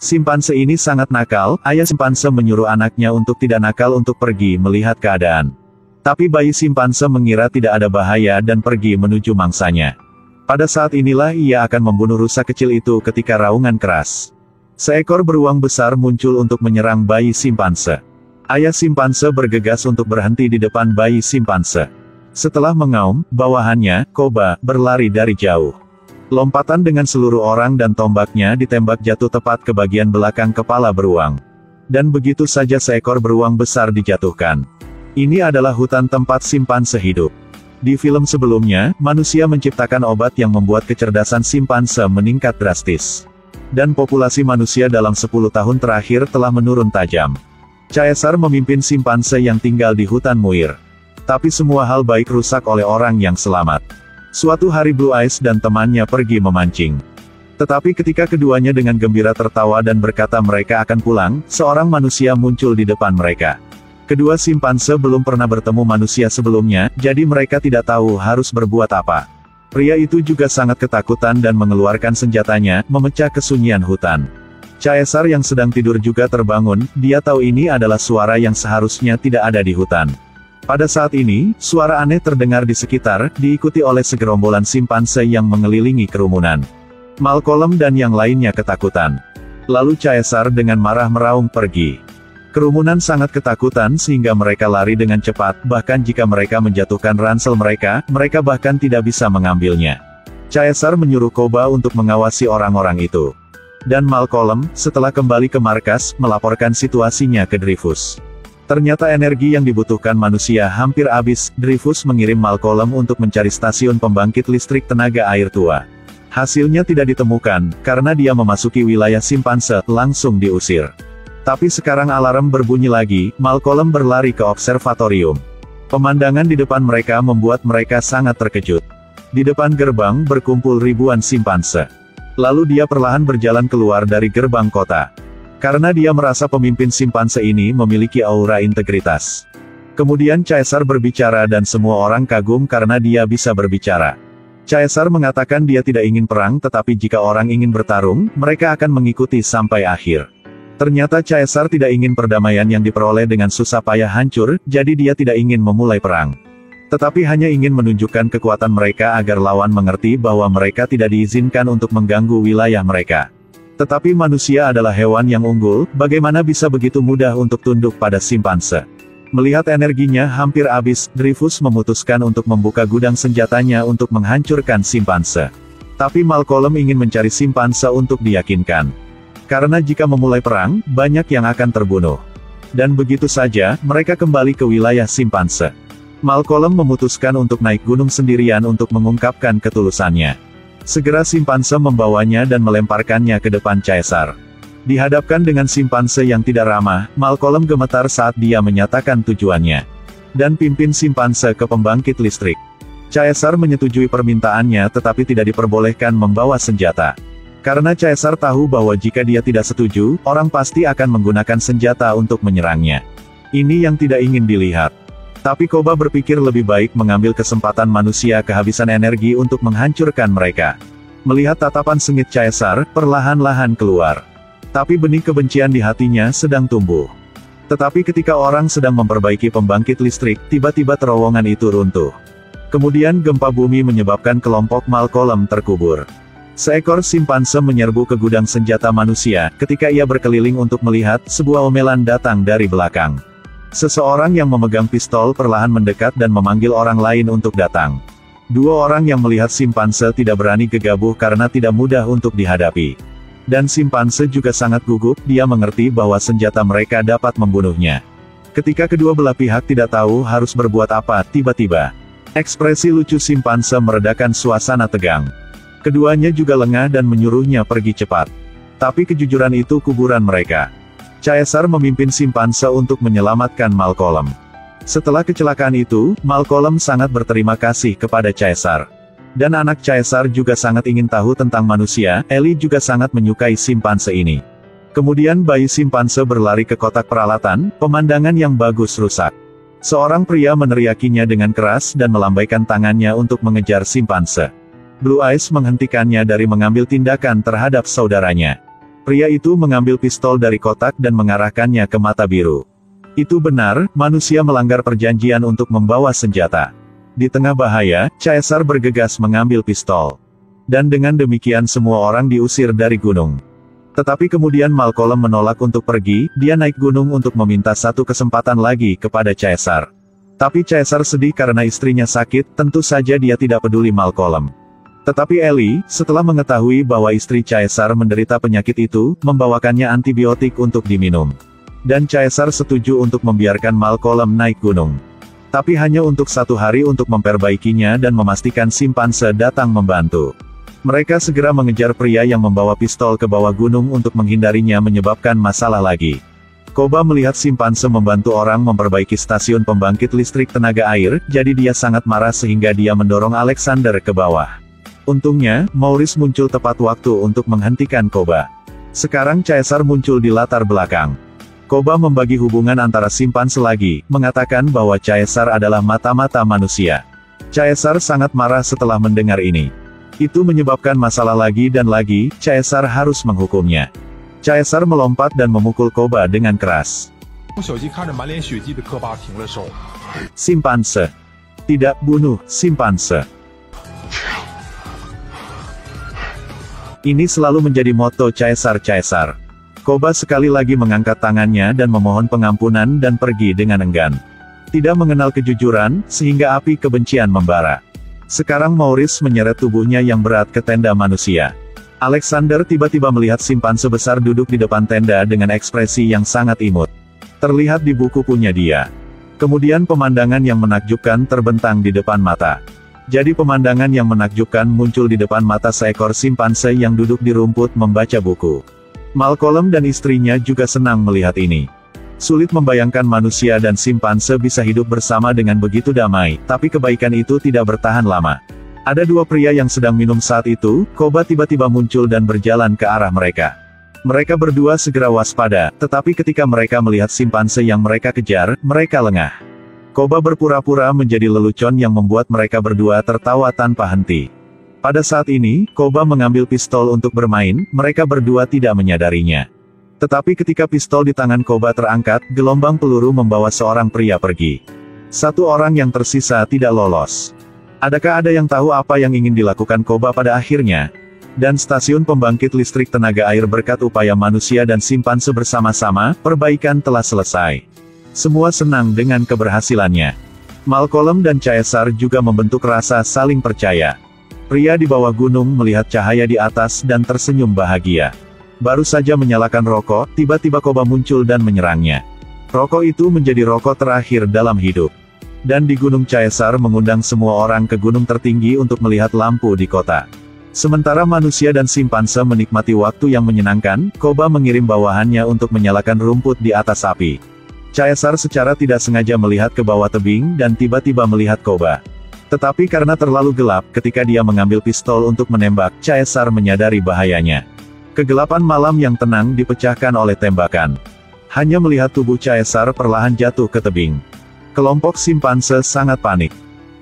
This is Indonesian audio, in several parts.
Simpanse ini sangat nakal, ayah simpanse menyuruh anaknya untuk tidak nakal untuk pergi melihat keadaan. Tapi bayi simpanse mengira tidak ada bahaya dan pergi menuju mangsanya. Pada saat inilah ia akan membunuh rusa kecil itu ketika raungan keras. Seekor beruang besar muncul untuk menyerang bayi simpanse. Ayah simpanse bergegas untuk berhenti di depan bayi simpanse. Setelah mengaum, bawahannya, Koba, berlari dari jauh. Lompatan dengan seluruh orang dan tombaknya ditembak jatuh tepat ke bagian belakang kepala beruang. Dan begitu saja seekor beruang besar dijatuhkan. Ini adalah hutan tempat simpanse hidup. Di film sebelumnya, manusia menciptakan obat yang membuat kecerdasan simpanse meningkat drastis. Dan populasi manusia dalam 10 tahun terakhir telah menurun tajam. Caesar memimpin simpanse yang tinggal di hutan Muir. Tapi semua hal baik rusak oleh orang yang selamat. Suatu hari Blue Eyes dan temannya pergi memancing. Tetapi ketika keduanya dengan gembira tertawa dan berkata mereka akan pulang, seorang manusia muncul di depan mereka. Kedua simpanse belum pernah bertemu manusia sebelumnya, jadi mereka tidak tahu harus berbuat apa. Pria itu juga sangat ketakutan dan mengeluarkan senjatanya, memecah kesunyian hutan. Caesar yang sedang tidur juga terbangun, dia tahu ini adalah suara yang seharusnya tidak ada di hutan. Pada saat ini, suara aneh terdengar di sekitar, diikuti oleh segerombolan simpanse yang mengelilingi kerumunan. Malcolm dan yang lainnya ketakutan. Lalu Caesar dengan marah meraung pergi. Kerumunan sangat ketakutan sehingga mereka lari dengan cepat, bahkan jika mereka menjatuhkan ransel mereka bahkan tidak bisa mengambilnya. Caesar menyuruh Koba untuk mengawasi orang-orang itu. Dan Malcolm, setelah kembali ke markas, melaporkan situasinya ke Dreyfus. Ternyata energi yang dibutuhkan manusia hampir habis, Dreyfus mengirim Malcolm untuk mencari stasiun pembangkit listrik tenaga air tua. Hasilnya tidak ditemukan, karena dia memasuki wilayah simpanse, langsung diusir. Tapi sekarang alarm berbunyi lagi, Malcolm berlari ke observatorium. Pemandangan di depan mereka membuat mereka sangat terkejut. Di depan gerbang berkumpul ribuan simpanse. Lalu dia perlahan berjalan keluar dari gerbang kota. Karena dia merasa pemimpin simpanse ini memiliki aura integritas. Kemudian Caesar berbicara dan semua orang kagum karena dia bisa berbicara. Caesar mengatakan dia tidak ingin perang tetapi jika orang ingin bertarung, mereka akan mengikuti sampai akhir. Ternyata Caesar tidak ingin perdamaian yang diperoleh dengan susah payah hancur, jadi dia tidak ingin memulai perang. Tetapi hanya ingin menunjukkan kekuatan mereka agar lawan mengerti bahwa mereka tidak diizinkan untuk mengganggu wilayah mereka. Tetapi manusia adalah hewan yang unggul, bagaimana bisa begitu mudah untuk tunduk pada simpanse? Melihat energinya hampir habis, Dreyfus memutuskan untuk membuka gudang senjatanya untuk menghancurkan simpanse. Tapi Malcolm ingin mencari simpanse untuk diyakinkan. Karena jika memulai perang, banyak yang akan terbunuh. Dan begitu saja, mereka kembali ke wilayah simpanse. Malcolm memutuskan untuk naik gunung sendirian untuk mengungkapkan ketulusannya. Segera simpanse membawanya dan melemparkannya ke depan Caesar. Dihadapkan dengan simpanse yang tidak ramah, Malcolm gemetar saat dia menyatakan tujuannya. Dan pimpin simpanse ke pembangkit listrik. Caesar menyetujui permintaannya tetapi tidak diperbolehkan membawa senjata. Karena Caesar tahu bahwa jika dia tidak setuju, orang pasti akan menggunakan senjata untuk menyerangnya. Ini yang tidak ingin dilihat. Tapi Koba berpikir lebih baik mengambil kesempatan manusia kehabisan energi untuk menghancurkan mereka. Melihat tatapan sengit Caesar, perlahan-lahan keluar. Tapi benih kebencian di hatinya sedang tumbuh. Tetapi ketika orang sedang memperbaiki pembangkit listrik, tiba-tiba terowongan itu runtuh. Kemudian gempa bumi menyebabkan kelompok Malcolm terkubur. Seekor simpanse menyerbu ke gudang senjata manusia, ketika ia berkeliling untuk melihat, sebuah omelan datang dari belakang. Seseorang yang memegang pistol perlahan mendekat dan memanggil orang lain untuk datang. Dua orang yang melihat simpanse tidak berani gegabah karena tidak mudah untuk dihadapi. Dan simpanse juga sangat gugup, dia mengerti bahwa senjata mereka dapat membunuhnya. Ketika kedua belah pihak tidak tahu harus berbuat apa, tiba-tiba, ekspresi lucu simpanse meredakan suasana tegang. Keduanya juga lengah dan menyuruhnya pergi cepat. Tapi kejujuran itu kuburan mereka. Caesar memimpin simpanse untuk menyelamatkan Malcolm. Setelah kecelakaan itu, Malcolm sangat berterima kasih kepada Caesar. Dan anak Caesar juga sangat ingin tahu tentang manusia, Ellie juga sangat menyukai simpanse ini. Kemudian bayi simpanse berlari ke kotak peralatan, pemandangan yang bagus rusak. Seorang pria meneriakinya dengan keras dan melambaikan tangannya untuk mengejar simpanse. Blue Eyes menghentikannya dari mengambil tindakan terhadap saudaranya. Pria itu mengambil pistol dari kotak dan mengarahkannya ke mata biru. Itu benar, manusia melanggar perjanjian untuk membawa senjata. Di tengah bahaya, Caesar bergegas mengambil pistol. Dan dengan demikian semua orang diusir dari gunung. Tetapi kemudian Malcolm menolak untuk pergi, dia naik gunung untuk meminta satu kesempatan lagi kepada Caesar. Tapi Caesar sedih karena istrinya sakit, tentu saja dia tidak peduli Malcolm. Tetapi Ellie, setelah mengetahui bahwa istri Caesar menderita penyakit itu, membawakannya antibiotik untuk diminum. Dan Caesar setuju untuk membiarkan Malcolm naik gunung. Tapi hanya untuk 1 hari untuk memperbaikinya dan memastikan simpanse datang membantu. Mereka segera mengejar pria yang membawa pistol ke bawah gunung untuk menghindarinya menyebabkan masalah lagi. Koba melihat simpanse membantu orang memperbaiki stasiun pembangkit listrik tenaga air, jadi dia sangat marah sehingga dia mendorong Alexander ke bawah. Untungnya, Maurice muncul tepat waktu untuk menghentikan Koba. Sekarang Caesar muncul di latar belakang. Koba membagi hubungan antara simpanse lagi, mengatakan bahwa Caesar adalah mata-mata manusia. Caesar sangat marah setelah mendengar ini. Itu menyebabkan masalah lagi dan lagi, Caesar harus menghukumnya. Caesar melompat dan memukul Koba dengan keras. Simpanse. Tidak bunuh, simpanse. Ini selalu menjadi moto Caesar. Koba sekali lagi mengangkat tangannya dan memohon pengampunan dan pergi dengan enggan. Tidak mengenal kejujuran, sehingga api kebencian membara. Sekarang Maurice menyeret tubuhnya yang berat ke tenda manusia. Alexander tiba-tiba melihat simpanse besar duduk di depan tenda dengan ekspresi yang sangat imut. Terlihat di buku punya dia. Kemudian pemandangan yang menakjubkan terbentang di depan mata. Jadi pemandangan yang menakjubkan muncul di depan mata seekor simpanse yang duduk di rumput membaca buku. Malcolm dan istrinya juga senang melihat ini. Sulit membayangkan manusia dan simpanse bisa hidup bersama dengan begitu damai, tapi kebaikan itu tidak bertahan lama. Ada 2 pria yang sedang minum saat itu, Koba tiba-tiba muncul dan berjalan ke arah mereka. Mereka berdua segera waspada, tetapi ketika mereka melihat simpanse yang mereka kejar, mereka lengah. Koba berpura-pura menjadi lelucon yang membuat mereka berdua tertawa tanpa henti. Pada saat ini, Koba mengambil pistol untuk bermain, mereka berdua tidak menyadarinya. Tetapi ketika pistol di tangan Koba terangkat, gelombang peluru membawa seorang pria pergi. 1 orang yang tersisa tidak lolos. Adakah ada yang tahu apa yang ingin dilakukan Koba pada akhirnya? Dan stasiun pembangkit listrik tenaga air berkat upaya manusia dan simpanse bersama-sama, perbaikan telah selesai. Semua senang dengan keberhasilannya. Malcolm dan Caesar juga membentuk rasa saling percaya. Pria di bawah gunung melihat cahaya di atas dan tersenyum bahagia. Baru saja menyalakan rokok, tiba-tiba Koba muncul dan menyerangnya. Rokok itu menjadi rokok terakhir dalam hidup. Dan di Gunung Caesar mengundang semua orang ke gunung tertinggi untuk melihat lampu di kota. Sementara manusia dan simpanse menikmati waktu yang menyenangkan, Koba mengirim bawahannya untuk menyalakan rumput di atas api. Caesar secara tidak sengaja melihat ke bawah tebing dan tiba-tiba melihat Koba. Tetapi karena terlalu gelap, ketika dia mengambil pistol untuk menembak, Caesar menyadari bahayanya. Kegelapan malam yang tenang dipecahkan oleh tembakan. Hanya melihat tubuh Caesar perlahan jatuh ke tebing. Kelompok simpanse sangat panik.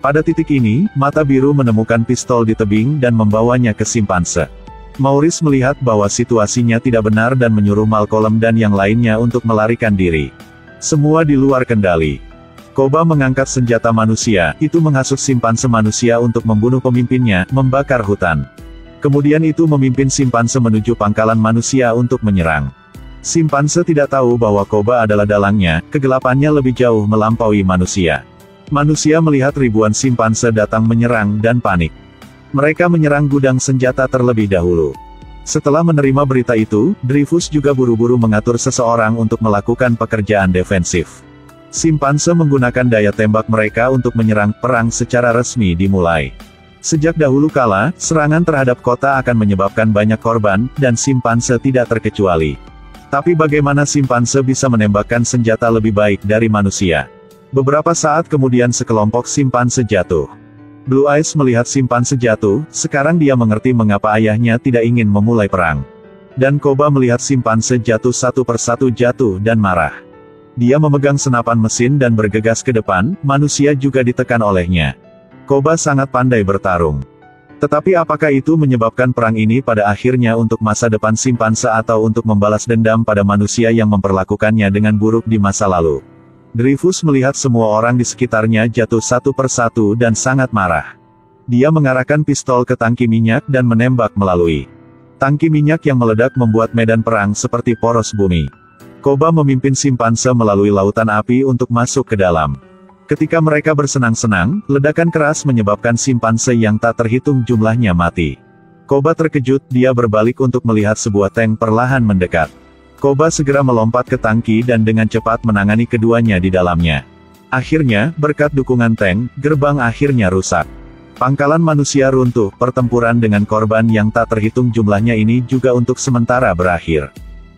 Pada titik ini, mata biru menemukan pistol di tebing dan membawanya ke simpanse. Maurice melihat bahwa situasinya tidak benar dan menyuruh Malcolm dan yang lainnya untuk melarikan diri. Semua di luar kendali. Koba mengangkat senjata manusia, itu menghasut simpanse manusia untuk membunuh pemimpinnya, membakar hutan. Kemudian itu memimpin simpanse menuju pangkalan manusia untuk menyerang. Simpanse tidak tahu bahwa Koba adalah dalangnya, kegelapannya lebih jauh melampaui manusia. Manusia melihat ribuan simpanse datang menyerang dan panik. Mereka menyerang gudang senjata terlebih dahulu. Setelah menerima berita itu, Dreyfus juga buru-buru mengatur seseorang untuk melakukan pekerjaan defensif. Simpanse menggunakan daya tembak mereka untuk menyerang, perang secara resmi dimulai. Sejak dahulu kala, serangan terhadap kota akan menyebabkan banyak korban, dan simpanse tidak terkecuali. Tapi bagaimana simpanse bisa menembakkan senjata lebih baik dari manusia? Beberapa saat kemudian sekelompok simpanse jatuh. Blue Eyes melihat simpanse jatuh, sekarang dia mengerti mengapa ayahnya tidak ingin memulai perang. Dan Koba melihat simpanse jatuh satu persatu jatuh dan marah. Dia memegang senapan mesin dan bergegas ke depan, manusia juga ditekan olehnya. Koba sangat pandai bertarung. Tetapi apakah itu menyebabkan perang ini pada akhirnya untuk masa depan simpanse atau untuk membalas dendam pada manusia yang memperlakukannya dengan buruk di masa lalu? Dreyfus melihat semua orang di sekitarnya jatuh satu persatu dan sangat marah. Dia mengarahkan pistol ke tangki minyak dan menembak melalui tangki minyak yang meledak membuat medan perang seperti poros bumi. Koba memimpin simpanse melalui lautan api untuk masuk ke dalam. Ketika mereka bersenang-senang, ledakan keras menyebabkan simpanse yang tak terhitung jumlahnya mati. Koba terkejut, dia berbalik untuk melihat sebuah tank perlahan mendekat. Koba segera melompat ke tangki dan dengan cepat menangani keduanya di dalamnya. Akhirnya, berkat dukungan tank, gerbang akhirnya rusak. Pangkalan manusia runtuh, pertempuran dengan korban yang tak terhitung jumlahnya ini juga untuk sementara berakhir.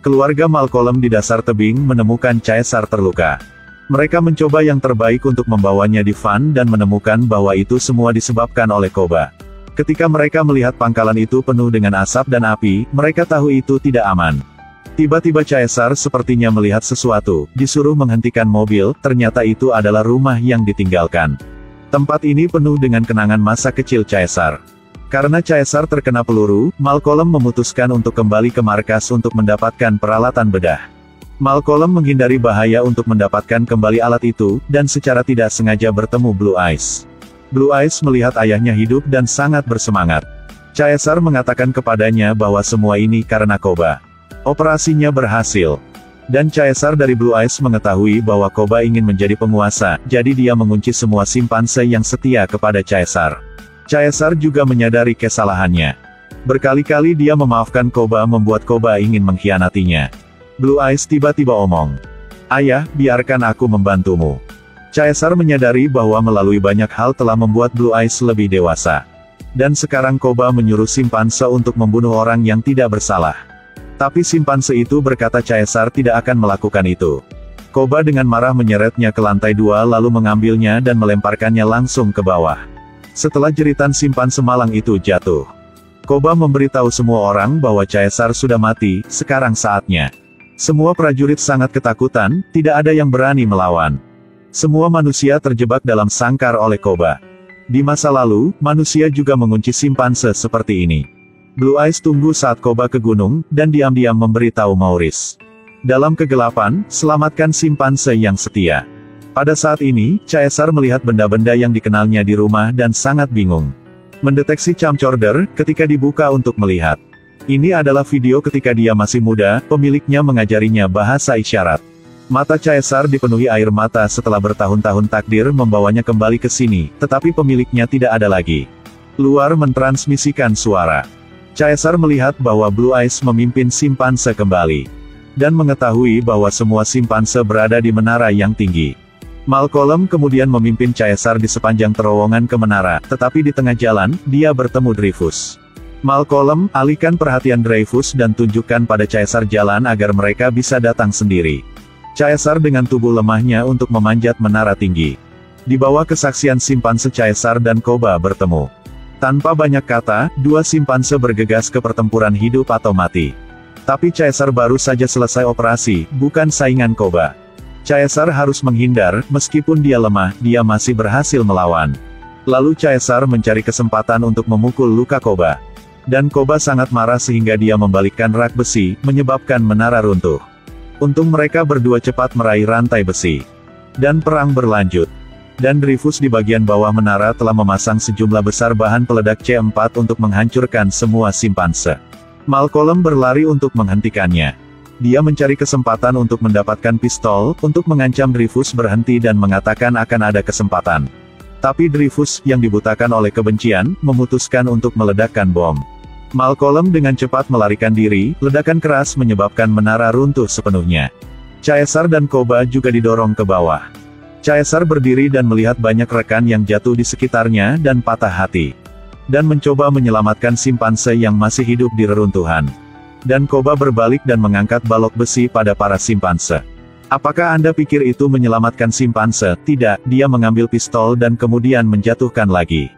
Keluarga Malcolm di dasar tebing menemukan Caesar terluka. Mereka mencoba yang terbaik untuk membawanya di van dan menemukan bahwa itu semua disebabkan oleh Koba. Ketika mereka melihat pangkalan itu penuh dengan asap dan api, mereka tahu itu tidak aman. Tiba-tiba Caesar sepertinya melihat sesuatu, disuruh menghentikan mobil, ternyata itu adalah rumah yang ditinggalkan. Tempat ini penuh dengan kenangan masa kecil Caesar. Karena Caesar terkena peluru, Malcolm memutuskan untuk kembali ke markas untuk mendapatkan peralatan bedah. Malcolm menghindari bahaya untuk mendapatkan kembali alat itu, dan secara tidak sengaja bertemu Blue Eyes. Blue Eyes melihat ayahnya hidup dan sangat bersemangat. Caesar mengatakan kepadanya bahwa semua ini karena Koba. Operasinya berhasil. Dan Caesar dari Blue Eyes mengetahui bahwa Koba ingin menjadi penguasa, jadi dia mengunci semua simpanse yang setia kepada Caesar. Caesar juga menyadari kesalahannya. Berkali-kali dia memaafkan Koba membuat Koba ingin mengkhianatinya. Blue Eyes tiba-tiba omong, "Ayah, biarkan aku membantumu." Caesar menyadari bahwa melalui banyak hal telah membuat Blue Eyes lebih dewasa. Dan sekarang Koba menyuruh simpanse untuk membunuh orang yang tidak bersalah. Tapi simpanse itu berkata Caesar tidak akan melakukan itu. Koba dengan marah menyeretnya ke lantai 2 lalu mengambilnya dan melemparkannya langsung ke bawah. Setelah jeritan simpanse malang itu jatuh, Koba memberitahu semua orang bahwa Caesar sudah mati, sekarang saatnya. Semua prajurit sangat ketakutan, tidak ada yang berani melawan. Semua manusia terjebak dalam sangkar oleh Koba. Di masa lalu, manusia juga mengunci simpanse seperti ini. Blue Eyes tunggu saat Koba ke gunung, dan diam-diam memberitahu Maurice. Dalam kegelapan, selamatkan simpanse yang setia. Pada saat ini, Caesar melihat benda-benda yang dikenalnya di rumah dan sangat bingung. Mendeteksi camcorder, ketika dibuka untuk melihat. Ini adalah video ketika dia masih muda, pemiliknya mengajarinya bahasa isyarat. Mata Caesar dipenuhi air mata setelah bertahun-tahun takdir membawanya kembali ke sini, tetapi pemiliknya tidak ada lagi. Luar mentransmisikan suara. Caesar melihat bahwa Blue Eyes memimpin simpanse kembali. Dan mengetahui bahwa semua simpanse berada di menara yang tinggi. Malcolm kemudian memimpin Caesar di sepanjang terowongan ke menara, tetapi di tengah jalan, dia bertemu Dreyfus. Malcolm, alihkan perhatian Dreyfus dan tunjukkan pada Caesar jalan agar mereka bisa datang sendiri. Caesar dengan tubuh lemahnya untuk memanjat menara tinggi. Di bawah kesaksian simpanse Caesar dan Koba bertemu. Tanpa banyak kata, dua simpanse bergegas ke pertempuran hidup atau mati. Tapi Caesar baru saja selesai operasi, bukan saingan Koba. Caesar harus menghindar, meskipun dia lemah, dia masih berhasil melawan. Lalu Caesar mencari kesempatan untuk memukul luka Koba. Dan Koba sangat marah sehingga dia membalikkan rak besi, menyebabkan menara runtuh. Untung mereka berdua cepat meraih rantai besi. Dan perang berlanjut. Dan Dreyfus di bagian bawah menara telah memasang sejumlah besar bahan peledak C4 untuk menghancurkan semua simpanse. Malcolm berlari untuk menghentikannya. Dia mencari kesempatan untuk mendapatkan pistol, untuk mengancam Dreyfus berhenti dan mengatakan akan ada kesempatan. Tapi Dreyfus, yang dibutakan oleh kebencian, memutuskan untuk meledakkan bom. Malcolm dengan cepat melarikan diri, ledakan keras menyebabkan menara runtuh sepenuhnya. Caesar dan Koba juga didorong ke bawah. Caesar berdiri dan melihat banyak rekan yang jatuh di sekitarnya dan patah hati. Dan mencoba menyelamatkan simpanse yang masih hidup di reruntuhan. Dan Koba berbalik dan mengangkat balok besi pada para simpanse. Apakah Anda pikir itu menyelamatkan simpanse? Tidak, dia mengambil pistol dan kemudian menjatuhkan lagi.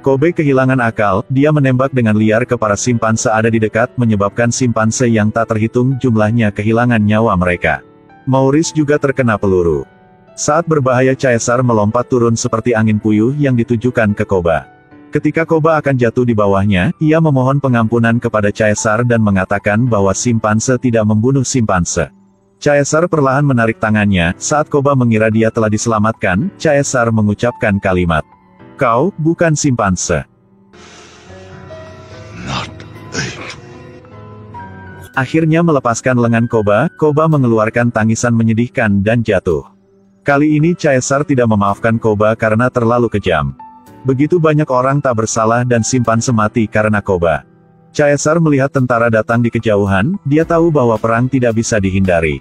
Kobe kehilangan akal, dia menembak dengan liar ke para simpanse ada di dekat, menyebabkan simpanse yang tak terhitung jumlahnya kehilangan nyawa mereka. Maurice juga terkena peluru. Saat berbahaya Caesar melompat turun seperti angin puyuh yang ditujukan ke Koba. Ketika Koba akan jatuh di bawahnya, ia memohon pengampunan kepada Caesar dan mengatakan bahwa simpanse tidak membunuh simpanse. Caesar perlahan menarik tangannya. Saat Koba mengira dia telah diselamatkan, Caesar mengucapkan kalimat, "Kau bukan simpanse." Akhirnya melepaskan lengan Koba, Koba mengeluarkan tangisan menyedihkan dan jatuh. Kali ini Caesar tidak memaafkan Koba karena terlalu kejam. Begitu banyak orang tak bersalah dan simpanse mati karena Koba. Caesar melihat tentara datang di kejauhan, dia tahu bahwa perang tidak bisa dihindari.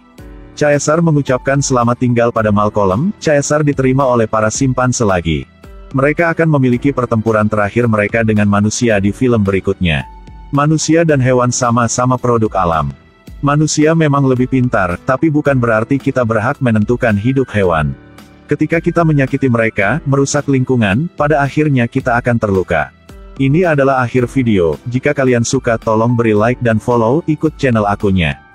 Caesar mengucapkan selamat tinggal pada Malcolm. Caesar diterima oleh para simpanse lagi. Mereka akan memiliki pertempuran terakhir mereka dengan manusia di film berikutnya. Manusia dan hewan sama-sama produk alam. Manusia memang lebih pintar, tapi bukan berarti kita berhak menentukan hidup hewan. Ketika kita menyakiti mereka, merusak lingkungan, pada akhirnya kita akan terluka. Ini adalah akhir video. Jika kalian suka tolong beri like dan follow, ikut channel akunya.